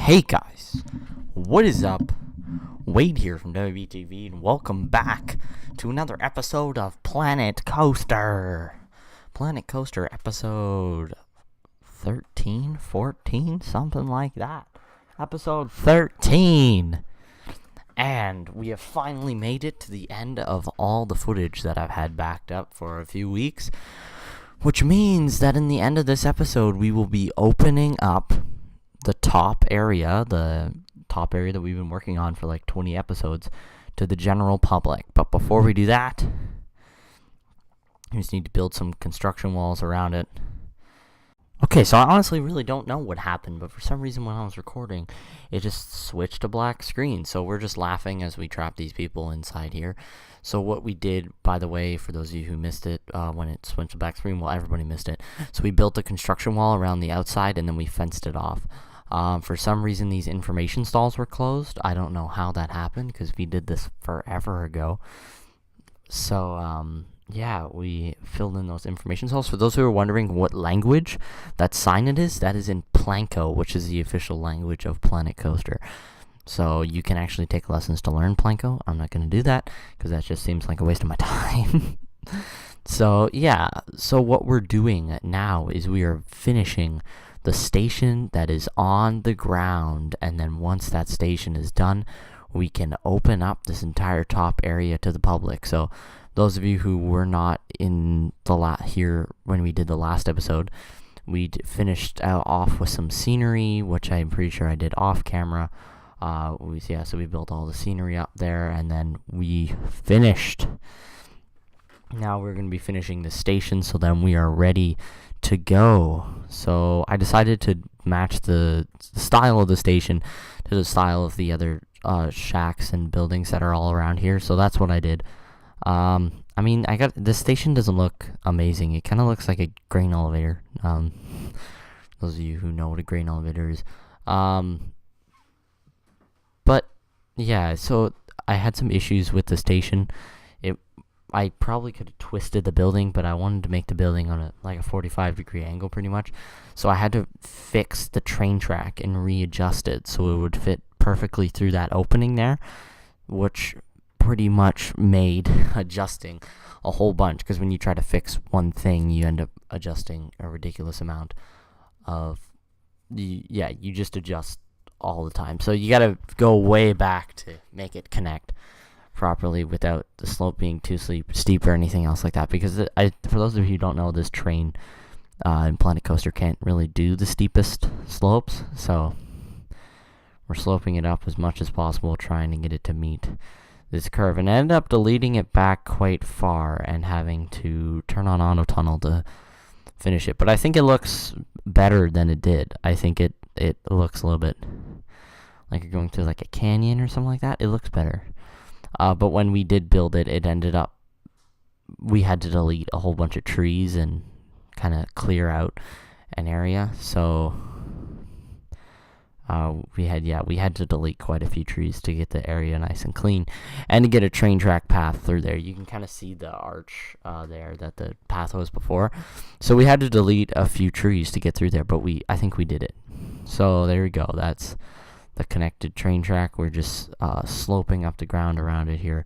Hey guys, what is up? Wade here from WBTV, and welcome back to another episode of Planet Coaster. Planet Coaster episode 13, 14, something like that. Episode 13. And we have finally made it to the end of all the footage that I've had backed up for a few weeks. Which means that in the end of this episode, we will be opening up the top area that we've been working on for like 20 episodes to the general public. But before we do that, we just need to build some construction walls around it. Okay, so I honestly really don't know what happened, but for some reason when I was recording, it just switched to black screen. So we're just laughing as we trap these people inside here. So what we did, by the way, for those of you who missed it, when it switched to black screen, well, everybody missed it. So we built a construction wall around the outside, and then we fenced it off. For some reason, these information stalls were closed. I don't know how that happened, because we did this forever ago. So, yeah, we filled in those information stalls. For those who are wondering what language that sign it is, that is in Planko, which is the official language of Planet Coaster. So you can actually take lessons to learn Planko. I'm not going to do that, because that just seems like a waste of my time. So, yeah, so what we're doing now is we are finishing the station that is on the ground, and then once that station is done, we can open up this entire top area to the public. So those of you who were not in the here when we did the last episode, we finished off with some scenery, which I'm pretty sure I did off camera. So we built all the scenery up there, and then we finished. Now we're going to be finishing the station, so then we are ready to go. So I decided to match the style of the station to the style of the other shacks and buildings that are all around here. So that's what I did. I mean, this station doesn't look amazing. It kind of looks like a grain elevator. Those of you who know what a grain elevator is. But yeah, so I had some issues with the station. I probably could have twisted the building, but I wanted to make the building on a 45-degree angle pretty much. So I had to fix the train track and readjust it so it would fit perfectly through that opening there, which pretty much made adjusting a whole bunch, because when you try to fix one thing, you end up adjusting a ridiculous amount of you just adjust all the time. So you gotta go way back to make it connect properly without the slope being too steep or anything else like that, because for those of you who don't know, this train in Planet Coaster can't really do the steepest slopes, so we're sloping it up as much as possible, trying to get it to meet this curve, and I ended up deleting it back quite far and having to turn on auto tunnel to finish it. But I think it looks better than it did. I think it looks a little bit like you're going through like a canyon or something like that. It looks better. But when we did build it, it ended up we had to delete a whole bunch of trees and kind of clear out an area. So we had to delete quite a few trees to get the area nice and clean, and to get a train track path through there. You can kind of see the arch there that the path was before. So we had to delete a few trees to get through there, but I think we did it. So there we go. That's the connected train track. We're just sloping up the ground around it here.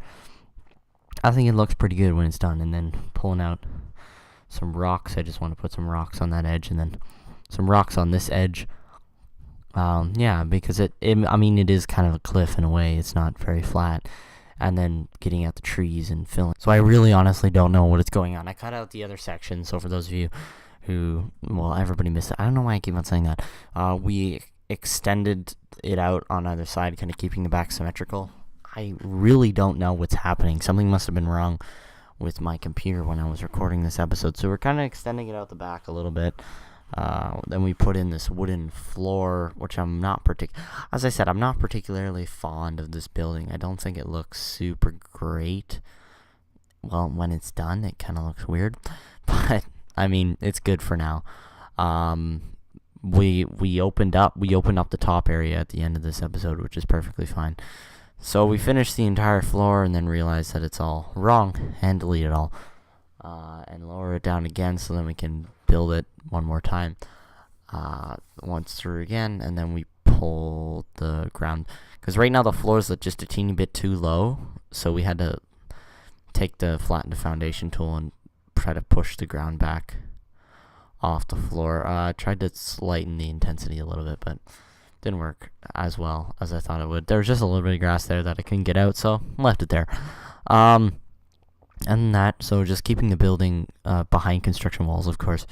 I think it looks pretty good when it's done. And then pulling out some rocks. I just want to put some rocks on that edge, and then some rocks on this edge. Because it is kind of a cliff in a way. It's not very flat. And then getting out the trees and filling. So I really honestly don't know what is going on. I cut out the other section. So for those of you who, everybody missed it. I don't know why I keep on saying that. We extended it out on either side, kind of keeping the back symmetrical. I really don't know what's happening. Something must have been wrong with my computer when I was recording this episode. So we're kind of extending it out the back a little bit. Then we put in this wooden floor, which I'm not particularly fond of this building. I don't think it looks super great. Well, when it's done, it kind of looks weird. But, I mean, it's good for now. We opened up the top area at the end of this episode, which is perfectly fine. So we finished the entire floor and then realized that it's all wrong and delete it all. And lower it down again so then we can build it one more time. Once through again, and then we pull ground. Because right now the floor is just a teeny bit too low, so we had to take the flatten the foundation tool and try to push the ground back off the floor. I tried to lighten the intensity a little bit, but didn't work as well as I thought it would. There was just a little bit of grass there that I couldn't get out, so left it there. And that, so just keeping the building behind construction walls, of course,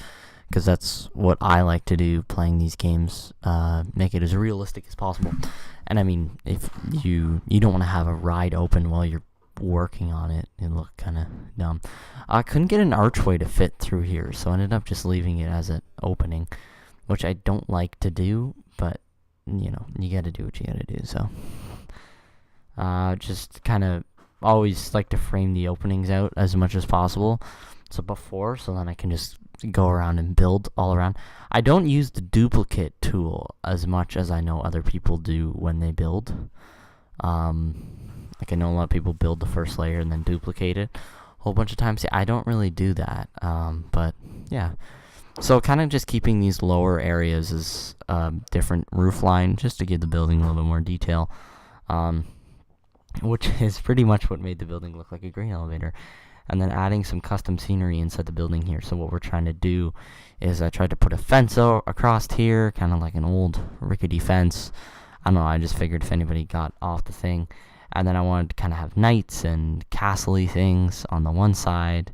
because that's what I like to do playing these games. Make it as realistic as possible. And I mean, if you don't want to have a ride open while you're working on it, it looked kind of dumb. I couldn't get an archway to fit through here, so I ended up just leaving it as an opening, which I don't like to do, but you gotta do what you gotta do. So just kind of always like to frame the openings out as much as possible, so then I can just go around and build all around. I don't use the duplicate tool as much as I know other people do when they build. Like I know a lot of people build the first layer and then duplicate it a whole bunch of times. I don't really do that, but yeah. So kind of just keeping these lower areas as different roof line, just to give the building a little bit more detail, which is pretty much what made the building look like a grain elevator. And then adding some custom scenery inside the building here. So what we're trying to do is I tried to put a fence across here, kind of like an old rickety fence. I don't know, I just figured if anybody got off the thing. And then I wanted to kind of have knights and castle-y things on the one side.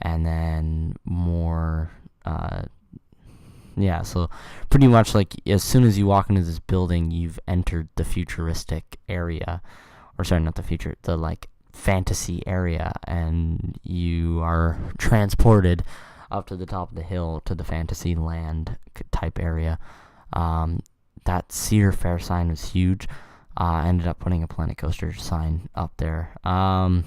And then more, so pretty much like as soon as you walk into this building, you've entered the futuristic area. Or sorry, not the future, the like fantasy area, and you are transported up to the top of the hill to the fantasy land type area. That Cedar Fair sign was huge. I ended up putting a Planet Coaster sign up there. I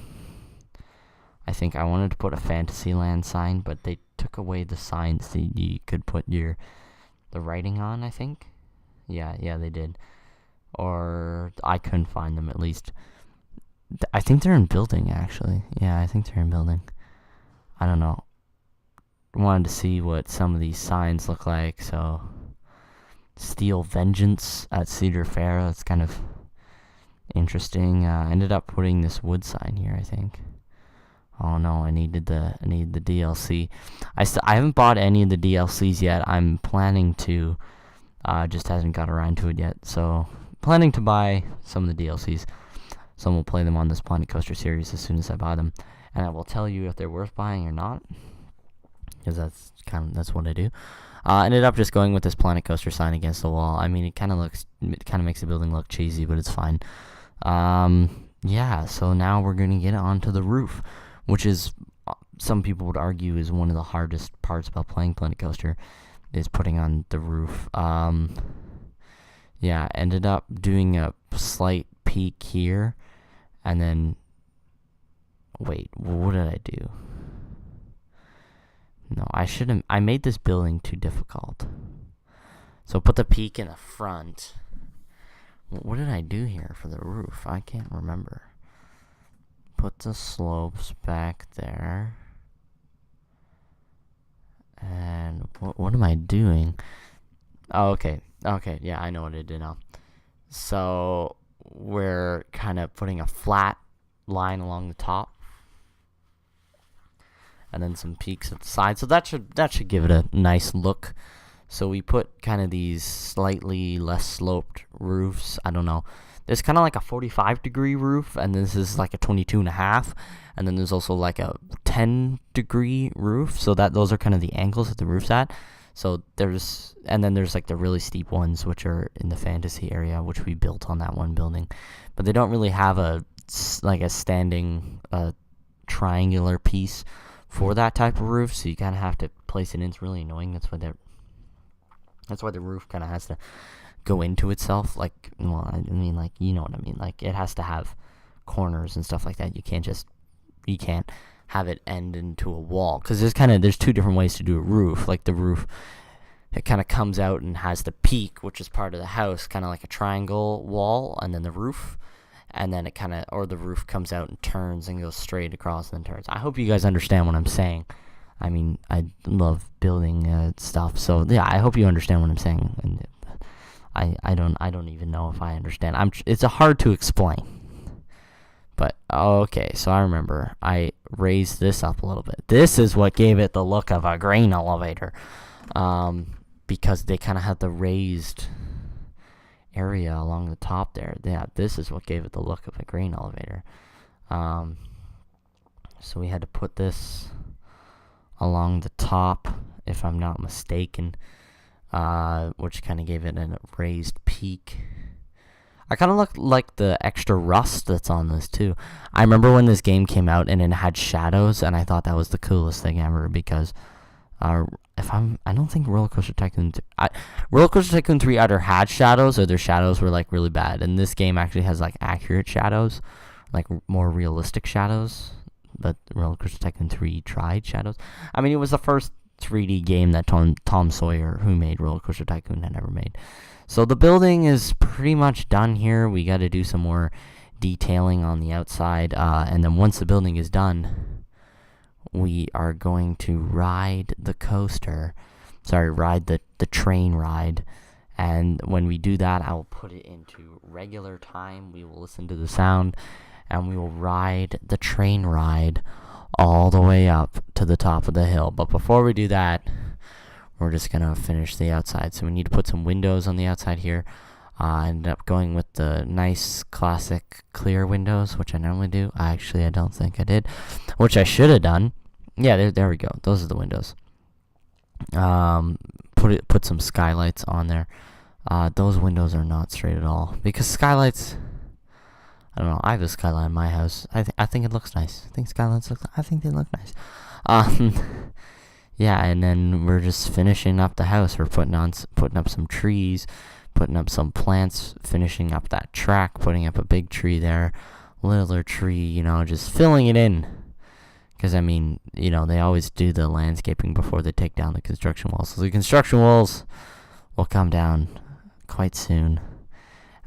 think I wanted to put a Fantasyland sign, but they took away the signs that you could put the writing on, I think. Yeah, they did. Or I couldn't find them, at least. I think they're in building, actually. Yeah, I think they're in building. I don't know. Wanted to see what some of these signs look like, so Steel Vengeance at Cedar Fair, that's kind of interesting. Ended up putting this wood sign here, I think. Oh no, I need the DLC. I haven't bought any of the DLCs yet. I'm planning to, just hasn't got around to it yet. So planning to buy some of the DLCs. Some will play them on this Planet Coaster series as soon as I buy them, and I will tell you if they're worth buying or not, because that's what I do. Ended up just going with this Planet Coaster sign against the wall. I mean, it kind of makes the building look cheesy, but it's fine. So now we're gonna get onto the roof, which is, some people would argue, is one of the hardest parts about playing Planet Coaster, is putting on the roof. Ended up doing a slight peak here, and then, wait, what did I do? No, I made this building too difficult. So put the peak in the front. What did I do here for the roof? I can't remember. Put the slopes back there. And what am I doing? Oh, okay. Okay, yeah, I know what I did now. So we're kind of putting a flat line along the top, and then some peaks at the side. So that should give it a nice look. So we put kind of these slightly less sloped roofs. I don't know. There's kind of like a 45-degree roof, and this is like a 22.5, and then there's also like a 10-degree roof. So those are kind of the angles that the roof's at. So there's like the really steep ones, which are in the fantasy area, which we built on that one building, but they don't really have a standing triangular piece for that type of roof. So you kind of have to place it in. It's really annoying. That's why the roof kind of has to go into itself. Like, well, I mean, like, you know what I mean. Like, it has to have corners and stuff like that. You can't have it end into a wall, because there's two different ways to do a roof. Like the roof, it kind of comes out and has the peak, which is part of the house, kind of like a triangle wall, and then the roof, and then the roof comes out and turns and goes straight across and then turns. I hope you guys understand what I'm saying. I mean, I love building stuff, so yeah, I hope you understand what I'm saying. And I don't even know if I understand. It's hard to explain. But okay, so I remember I raised this up a little bit. This is what gave it the look of a grain elevator, because they kind of had the raised area along the top there. Yeah, this is what gave it the look of a grain elevator. So we had to put this along the top, if I'm not mistaken, which kind of gave it a raised peak. I kind of look like the extra rust that's on this too. I remember when this game came out and it had shadows, and I thought that was the coolest thing ever because I don't think Roller Coaster Tycoon Roller Coaster Tycoon 3 either had shadows or their shadows were like really bad. And this game actually has like accurate shadows, like more realistic shadows. But Roller Coaster Tycoon 3 tried shadows. I mean, it was the first 3D game that Tom Sawyer, who made Roller Coaster Tycoon, had ever made. So the building is pretty much done here. We got to do some more detailing on the outside, and then once the building is done, we are going to ride the coaster. Ride the train ride. And when we do that, I will put it into regular time. We will listen to the sound, and we will ride the train ride all the way up to the top of the hill. But before we do that, we're just going to finish the outside. So we need to put some windows on the outside here. I ended up going with the nice classic clear windows, which I normally do. I don't think I did, which I should have done. Yeah, there we go. Those are the windows. Put some skylights on there. Those windows are not straight at all, because skylights, I don't know. I have a skylight in my house. I think it looks nice. I think they look nice. Yeah, and then we're just finishing up the house. We're putting up some trees, putting up some plants, finishing up that track, putting up a big tree there, littler tree, just filling it in. Because, I mean, they always do the landscaping before they take down the construction walls. So the construction walls will come down quite soon,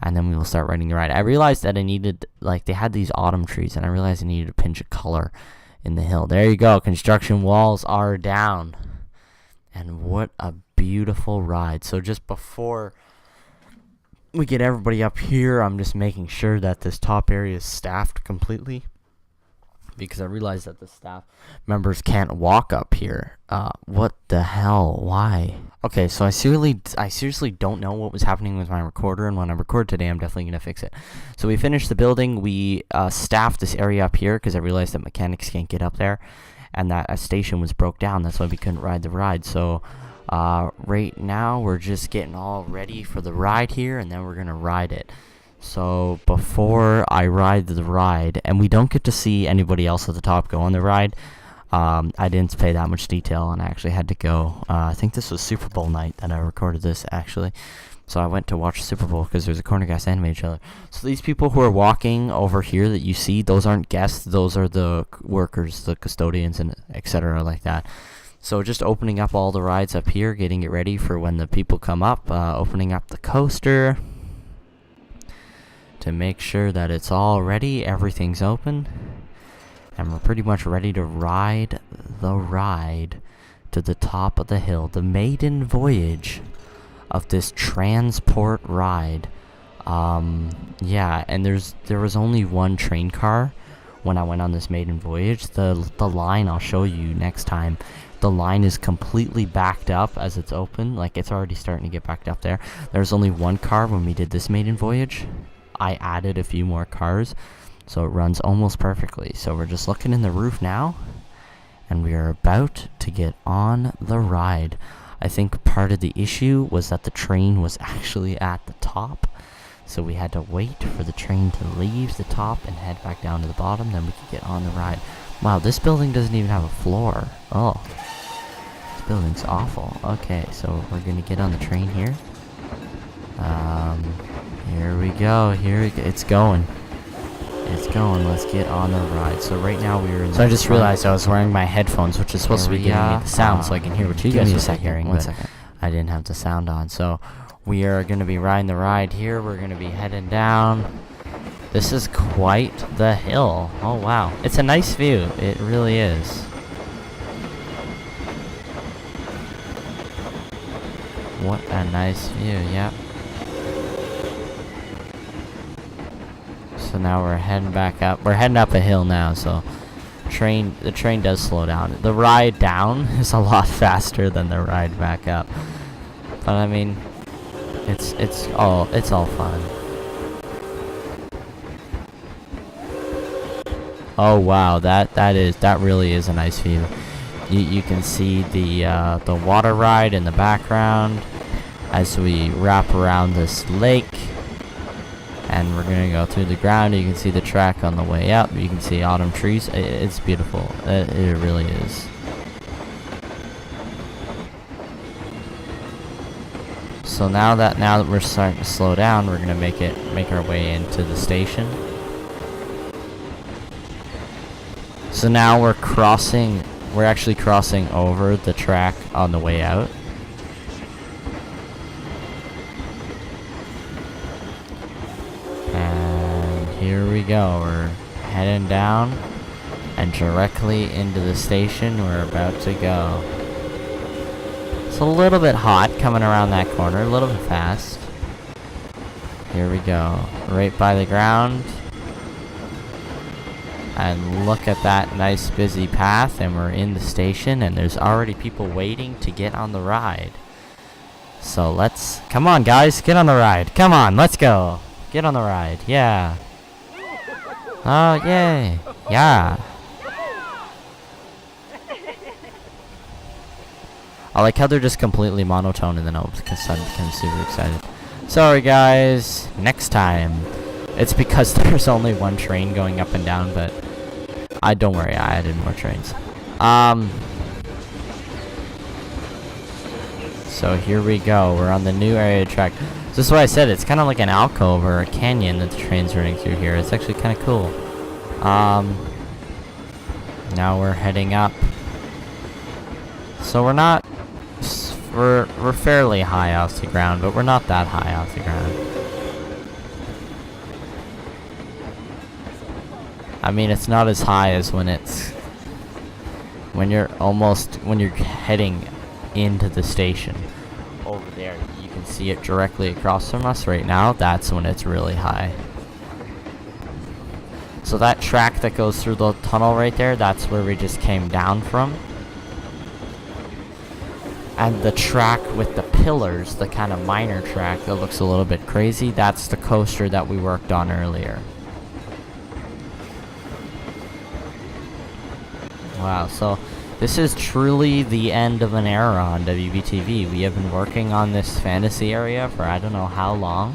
and then we will start riding the ride. I realized that I needed, they had these autumn trees, and I realized I needed a pinch of color in the hill. There you go. Construction walls are down. And what a beautiful ride. So just before we get everybody up here, I'm just making sure that this top area is staffed completely, because I realized that the staff members can't walk up here. What the hell? Why? Okay, so I seriously don't know what was happening with my recorder, and when I record today, I'm definitely going to fix it. So we finished the building. We staffed this area up here because I realized that mechanics can't get up there, and that a station was broke down. That's why we couldn't ride the ride. So right now, we're just getting all ready for the ride here, and then we're going to ride it. So before I ride the ride, and we don't get to see anybody else at the top go on the ride, I didn't pay that much detail, and I actually had to go. I think this was Super Bowl night that I recorded this, actually. So I went to watch Super Bowl because there's a Corner Gas anime trailer. So these people who are walking over here that you see, those aren't guests. Those are the workers, the custodians, and etc. like that. So just opening up all the rides up here, getting it ready for when the people come up, opening up the coaster to make sure that it's all ready, everything's open, and we're pretty much ready to ride the ride to the top of the hill, the maiden voyage of this transport ride. Yeah, and there was only one train car when I went on this maiden voyage. The line, I'll show you next time, the line is completely backed up as it's open. It's already starting to get backed up there. There's only one car when we did this maiden voyage. I added a few more cars, so it runs almost perfectly. So we're just looking in the roof now, and we are about to get on the ride. I think part of the issue was that the train was actually at the top, so we had to wait for the train to leave the top and head back down to the bottom, then we could get on the ride. Wow, this building doesn't even have a floor. Oh, this building's awful. Okay, so we're gonna get on the train here. Here we go. It's going. Let's get on the ride. So right now we are in. So I just realized I was wearing my headphones, which is supposed to be giving me the sound, so I can hear what you guys are hearing. One second. I didn't have the sound on. So we are going to be riding the ride here. We're going to be heading down. This is quite the hill. Oh wow, it's a nice view. It really is. What a nice view. Yep. So now we're heading back up. We're heading up a hill now, so the train does slow down. The ride down is a lot faster than the ride back up. But I mean, it's all fun. Oh wow, that really is a nice view. You can see the water ride in the background as we wrap around this lake, and we're gonna go through the ground. You can see the track on the way up. You can see autumn trees. It's beautiful. It really is. So now that we're starting to slow down, we're gonna make our way into the station. So now we're actually crossing over the track on the way out. And here we go. We're heading down and directly into the station we're about to go. It's a little bit hot coming around that corner, a little bit fast. Here we go. Right by the ground. And look at that nice busy path, and we're in the station, and there's already people waiting to get on the ride. So come on guys, get on the ride. Come on, let's go. Get on the ride, yeah. Oh, yay, yeah. I like how they're just completely monotone, and then all of a sudden I'm super excited. Sorry guys, next time. It's because there's only one train going up and down, but don't worry, I added more trains. So here we go. We're on the new area track. So this is what I said. It's kind of like an alcove or a canyon that the train's running through here. It's actually kind of cool. Now we're heading up. So we're fairly high off the ground, but we're not that high off the ground. I mean, it's not as high as when you're heading into the station. Over there, you can see it directly across from us right now. That's when it's really high. So that track that goes through the tunnel right there, that's where we just came down from. And the track with the pillars, the kind of minor track that looks a little bit crazy, that's the coaster that we worked on earlier. Wow, so this is truly the end of an era on WBTV. We have been working on this fantasy area for I don't know how long,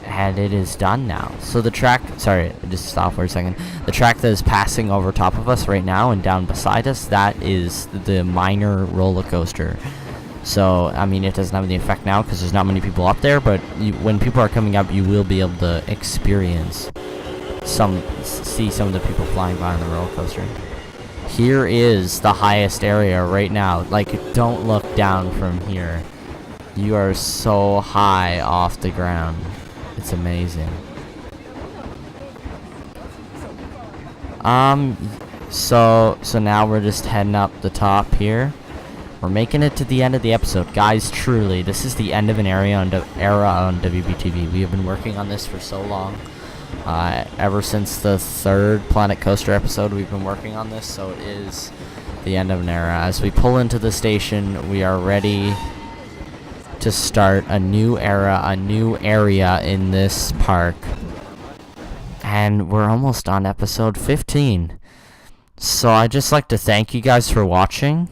and it is done now. So the track, sorry, just stop for a second. The track that is passing over top of us right now and down beside us, that is the minor roller coaster. So, I mean, it doesn't have the effect now because there's not many people up there, but when people are coming up, you will be able to experience see some of the people flying by on the roller coaster. Here is the highest area right now. Like, don't look down from here. You are so high off the ground. It's amazing. So now we're just heading up the top here. We're making it to the end of the episode. Guys, truly, this is the end of an era on WBTV. We have been working on this for so long. Ever since the third Planet Coaster episode, we've been working on this, so it is the end of an era. As we pull into the station, we are ready to start a new era, a new area in this park. And we're almost on episode 15. So I'd just like to thank you guys for watching,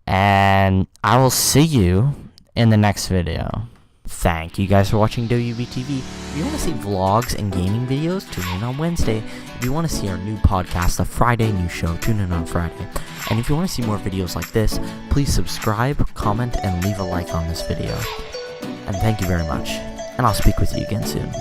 and I will see you in the next video. Thank you guys for watching WBTV. If you want to see vlogs and gaming videos, tune in on Wednesday. If you want to see our new podcast, the Friday News Show, tune in on Friday. And if you want to see more videos like this, please subscribe, comment, and leave a like on this video. And thank you very much. And I'll speak with you again soon.